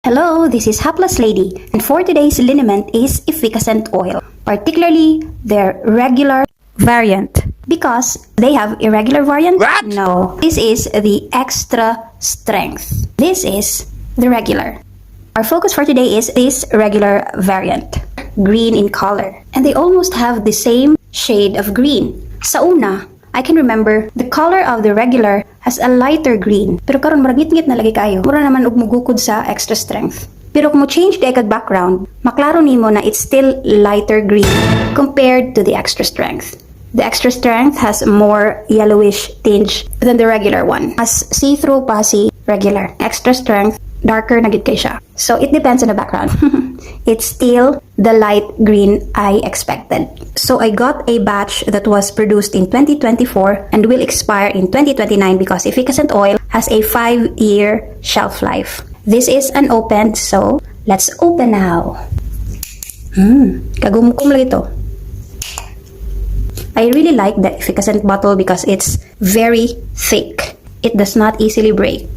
Hello, this is Hapless Lady, and for today's liniment is efficacent oil, particularly their regular variant. Because they have irregular variant? What? No, this is the extra strength. This is the regular. Our focus for today is this regular variant, green in color. And they almost have the same shade of green. Sa una, I can remember the color of the regular has a lighter green. Pero karon maragit-ngit na lagi kayo. Mura naman og mugukod sa extra strength. Pero kung mo change the kag background, maklaro nimo na it's still lighter green compared to the extra strength. The extra strength has more yellowish tinge than the regular one. As see-through pa si regular. Extra strength, darker na gid kay siya. So it depends on the background. It's still the light green I expected. So I got a batch that was produced in 2024 and will expire in 2029 because efficacent oil has a 5-year shelf life. This is unopened, so let's open now. Kagumkum lang ito. I really like the efficacent bottle because it's very thick. It does not easily break.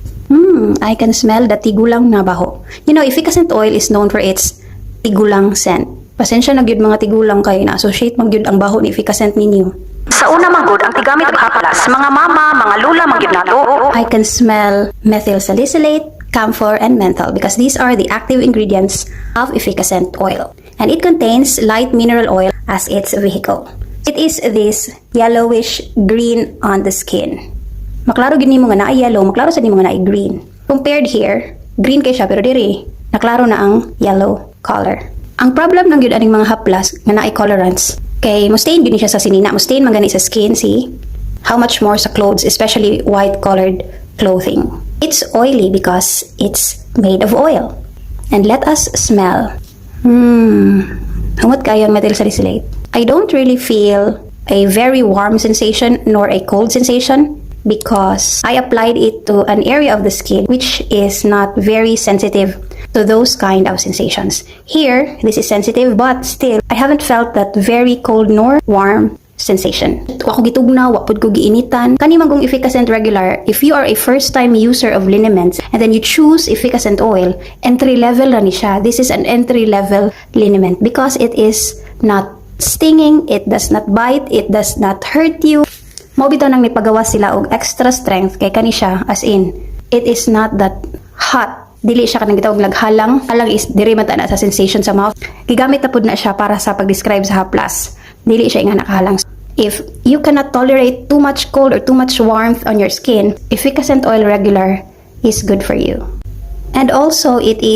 I can smell the tigulang na baho. You know, efficacent oil is known for its tigulang scent. Pasensya na gyud mga tigulang kayo na associate man gyud ang baho ni efficacent ninyo. Sa una man gud ang tigamit og haplas, mga mama, mga lula man gyud nato. I can smell methyl salicylate, camphor, and menthol because these are the active ingredients of efficacent oil. And it contains light mineral oil as its vehicle. It is this yellowish green on the skin. Maklaro gini mo nga na yellow, maklaro sa di mo nga na green. Compared here, green kay siya pero diri naklaro na ang yellow color. Ang problem ng gyud aning mga haplas nga naay colorants kay mo stain gyud siya sa sinina, mo stain man gani sa skin, see? How much more sa clothes, especially white colored clothing. It's oily because it's made of oil. And let us smell. Humot kayo ang methyl salicylate. I don't really feel a very warm sensation nor a cold sensation because I applied it to an area of the skin which is not very sensitive to those kind of sensations. Here, this is sensitive but still, I haven't felt that very cold nor warm sensation. Ako gitugnaw, wapod ko giinitan. Kani man kung efficacent regular, if you are a first-time user of liniments and then you choose efficacent oil, entry-level na ni siya. This is an entry-level liniment because it is not stinging, it does not bite, it does not hurt you. Mao bitaw nang nipagawa sila og extra strength kay kani siya, as in it is not that hot. Dili siya kanang gitawag naghalang. Halang is diri man ta na sa sensation sa mouth. Gigamit na pud na siya para sa pag-describe sa haplas. Dili siya nga nakahalang. If you cannot tolerate too much cold or too much warmth on your skin, efficacent oil regular is good for you. And also it is